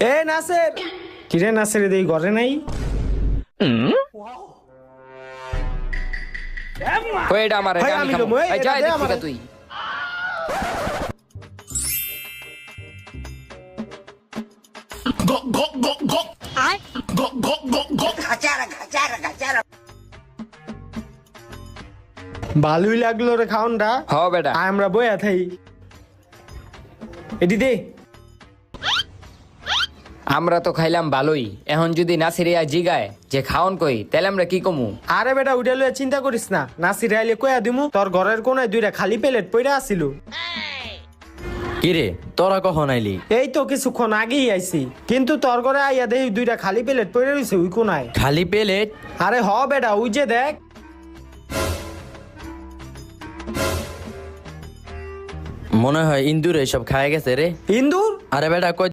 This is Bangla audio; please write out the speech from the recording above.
এ নাসের, কিরে নাসের দেই ঘরে নাই? ওইটা আমার ভাই, আমি লমু, এই, যা এটা দে এদিক আমারে। থেকে তুই ভালোই লাগলো রে খাওনটা। হ বেটা আমরা বইয়া থাই। এটি দে। আমরা তো খাইলাম ভালোই, এখন যদি নাসিরিয়া জিগায় যে খাওন কই, তাহলে আমরা কি কমু? আরে বেটা উঠে লইয়া চিন্তা করিস না, নাসির আইলে কয়া দিমু। তোর ঘরের কোনায় দুইটা খালি প্লেট পইরা আছিল। কিরে তোরা কখন আইলি? এই তো কিছুক্ষণ আগেই আইছি, কিন্তু তোর ঘরে আইয়া দেখি দুইটা খালি প্লেট পইরা রইছে ওই কোনায়। খালি প্লেট? আরে হ বেটা, ওই যে দেখ। মনে হয় ইন্দুর এসব খায় গেছে রে। ইন্দুর? আরে বেটা কই